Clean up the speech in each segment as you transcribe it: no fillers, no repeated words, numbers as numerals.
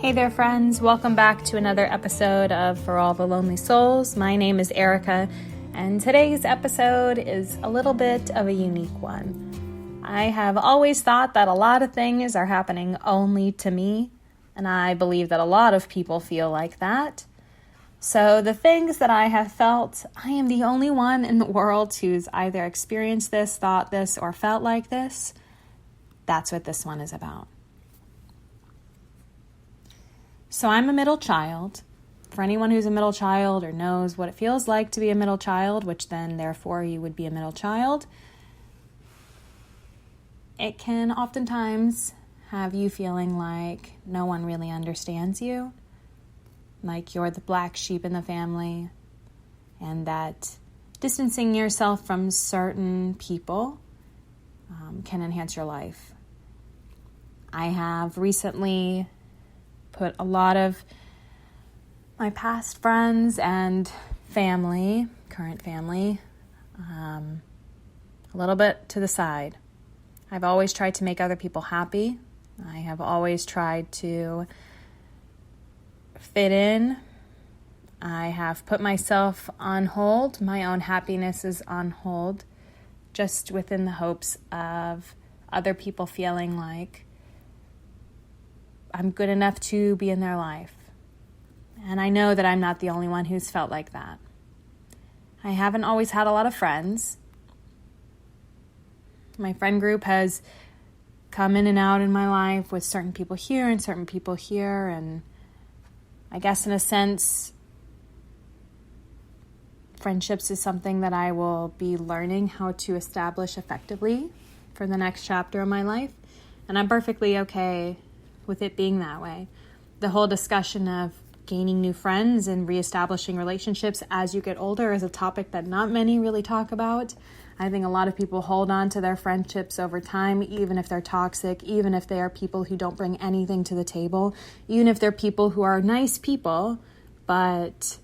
Hey there, friends. Welcome back to another episode of For All the Lonely Souls. My name is Erica, and today's episode is a little bit of a unique one. I have always thought that a lot of things are happening only to me, and I believe that a lot of people feel like that. So the things that I have felt, I am the only one in the world who's either experienced this, thought this, or felt like this. That's what this one is about. So I'm a middle child. For anyone who's a middle child or knows what it feels like to be a middle child, which then therefore you would be a middle child, it can oftentimes have you feeling like no one really understands you, like you're the black sheep in the family, and that distancing yourself from certain people can enhance your life. I have recently put a lot of my past friends and family, current family, a little bit to the side. I've always tried to make other people happy. I have always tried to fit in. I have put myself on hold. My own happiness is on hold, just within the hopes of other people feeling like I'm good enough to be in their life. And I know that I'm not the only one who's felt like that. I haven't always had a lot of friends. My friend group has come in and out in my life with certain people here and certain people here. And I guess in a sense, friendships is something that I will be learning how to establish effectively for the next chapter of my life. And I'm perfectly okay with it being that way. The whole discussion of gaining new friends and reestablishing relationships as you get older is a topic that not many really talk about. I think a lot of people hold on to their friendships over time, even if they're toxic, even if they are people who don't bring anything to the table, even if they're people who are nice people, but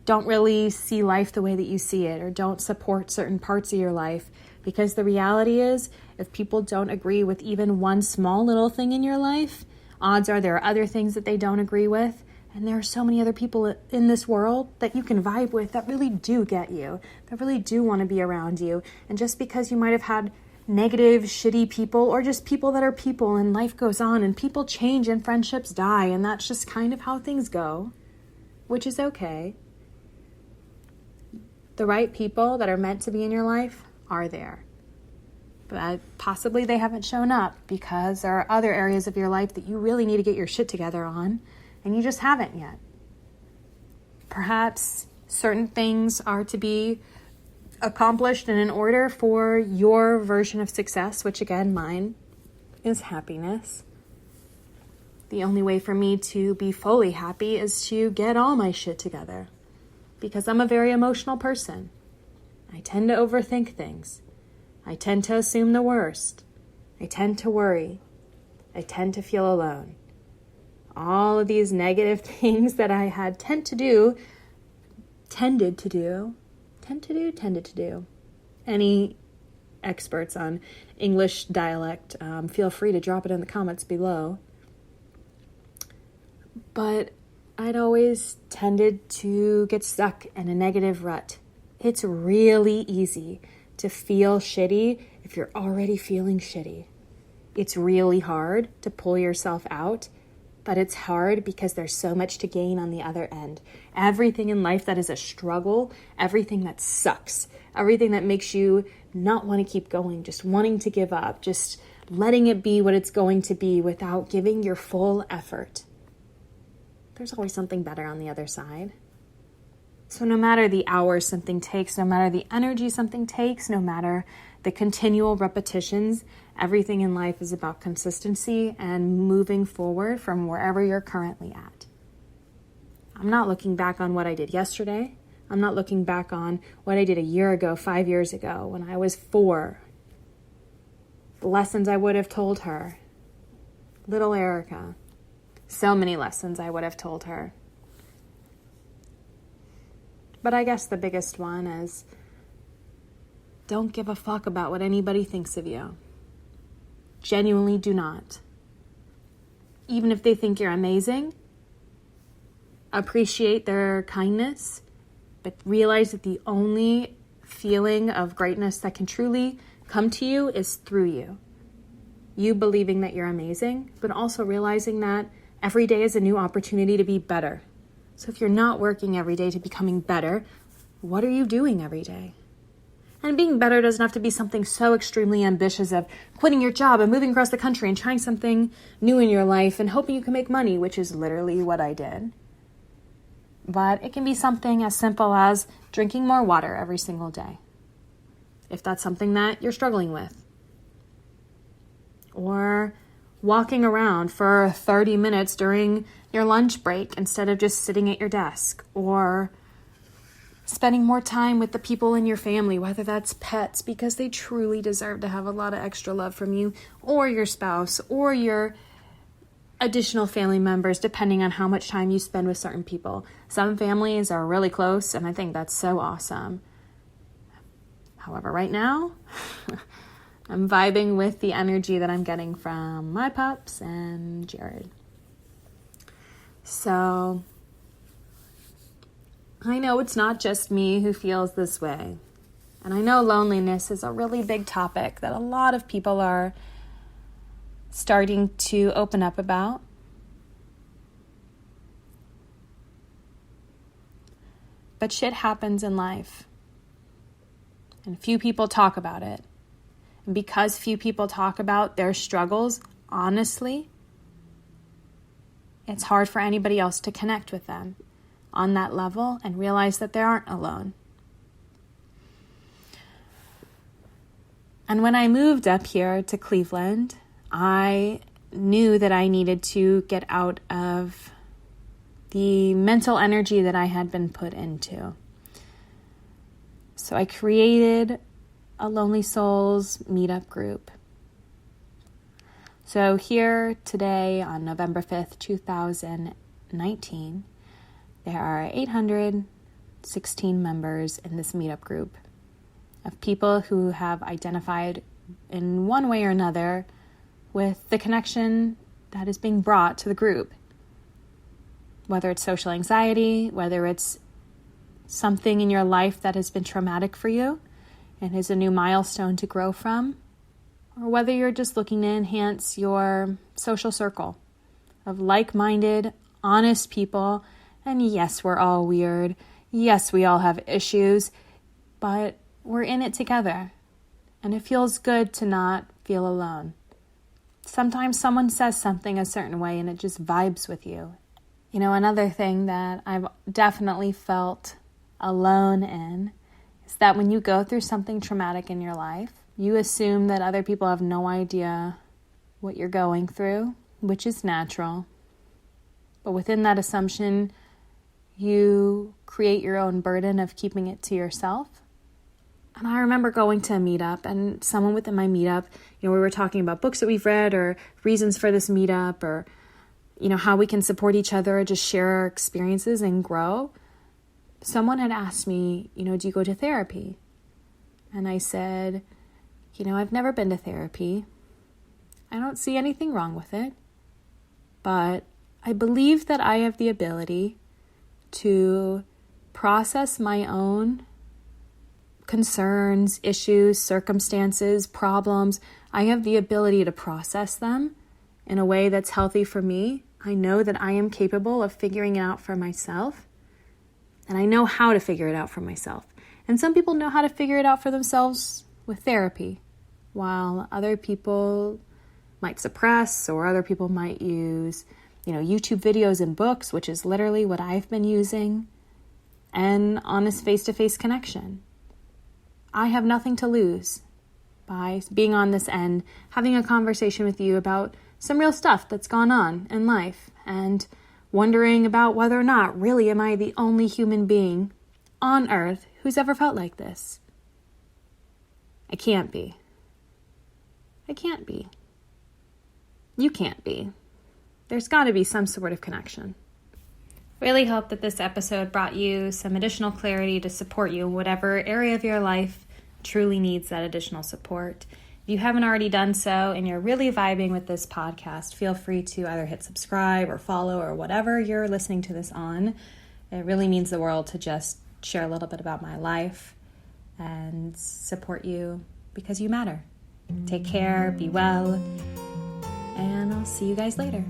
don't really see life the way that you see it or don't support certain parts of your life. Because the reality is, if people don't agree with even one small little thing in your life, odds are there are other things that they don't agree with. And there are so many other people in this world that you can vibe with that really do get you, that really do want to be around you. And just because you might have had negative, shitty people, or just people that are people and life goes on and people change and friendships die, and that's just kind of how things go, which is okay. The right people that are meant to be in your life are there. But possibly they haven't shown up because there are other areas of your life that you really need to get your shit together on, and you just haven't yet. Perhaps certain things are to be accomplished and in order for your version of success, which again, mine is happiness. The only way for me to be fully happy is to get all my shit together, because I'm a very emotional person. I tend to overthink things. I tend to assume the worst. I tend to worry. I tend to feel alone. All of these negative things that I had tended to do. Any experts on English dialect, feel free to drop it in the comments below. But I'd always tended to get stuck in a negative rut. It's really easy to feel shitty if you're already feeling shitty. It's really hard to pull yourself out, but it's hard because there's so much to gain on the other end. Everything in life that is a struggle, everything that sucks, everything that makes you not want to keep going, just wanting to give up, just letting it be what it's going to be without giving your full effort. There's always something better on the other side. So no matter the hours something takes, no matter the energy something takes, no matter the continual repetitions, everything in life is about consistency and moving forward from wherever you're currently at. I'm not looking back on what I did yesterday. I'm not looking back on what I did a year ago, 5 years ago, when I was 4. The lessons I would have told her. Little Erica. So many lessons I would have told her. But I guess the biggest one is, don't give a fuck about what anybody thinks of you. Genuinely do not. even if they think you're amazing. Appreciate their kindness, but realize that the only feeling of greatness that can truly come to you is through you. You believing that you're amazing, but also realizing that every day is a new opportunity to be better. So if you're not working every day to becoming better, what are you doing every day? And being better doesn't have to be something so extremely ambitious of quitting your job and moving across the country and trying something new in your life and hoping you can make money, which is literally what I did. But it can be something as simple as drinking more water every single day, if that's something that you're struggling with. Or walking around for 30 minutes during your lunch break instead of just sitting at your desk. Or spending more time with the people in your family, whether that's pets, because they truly deserve to have a lot of extra love from you, or your spouse, or your additional family members, depending on how much time you spend with certain people. Some families are really close, and I think that's so awesome. However, right now, I'm vibing with the energy that I'm getting from my pups and Jared. So I know it's not just me who feels this way. And I know loneliness is a really big topic that a lot of people are starting to open up about. But shit happens in life. And few people talk about it. And because few people talk about their struggles, honestly, it's hard for anybody else to connect with them on that level and realize that they aren't alone. And when I moved up here to Cleveland, I knew that I needed to get out of the mental energy that I had been put into. So I created a Lonely Souls meetup group. So here today on November 5th, 2019, there are 816 members in this meetup group of people who have identified in one way or another with the connection that is being brought to the group. Whether it's social anxiety, whether it's something in your life that has been traumatic for you and is a new milestone to grow from, or whether you're just looking to enhance your social circle of like-minded, honest people. And yes, we're all weird. Yes, we all have issues, but we're in it together. And it feels good to not feel alone. Sometimes someone says something a certain way and it just vibes with you. You know, another thing that I've definitely felt alone in is that when you go through something traumatic in your life, you assume that other people have no idea what you're going through, which is natural. But within that assumption, you create your own burden of keeping it to yourself. And I remember going to a meetup and someone within my meetup, we were talking about books that we've read or reasons for this meetup or, how we can support each other or just share our experiences and grow. Someone had asked me, do you go to therapy? And I said, I've never been to therapy. I don't see anything wrong with it. But I believe that I have the ability to process my own concerns, issues, circumstances, problems. I have the ability to process them in a way that's healthy for me. I know that I am capable of figuring it out for myself, and I know how to figure it out for myself. And some people know how to figure it out for themselves with therapy, while other people might suppress, or other people might use YouTube videos and books, which is literally what I've been using, and honest face-to-face connection. I have nothing to lose by being on this end, having a conversation with you about some real stuff that's gone on in life, and wondering about whether or not really am I the only human being on earth who's ever felt like this. I can't be. I can't be. You can't be. There's got to be some sort of connection. Really hope that this episode brought you some additional clarity to support you in whatever area of your life truly needs that additional support. If you haven't already done so and you're really vibing with this podcast, feel free to either hit subscribe or follow or whatever you're listening to this on. It really means the world to just share a little bit about my life and support you because you matter. Take care, be well, and I'll see you guys later.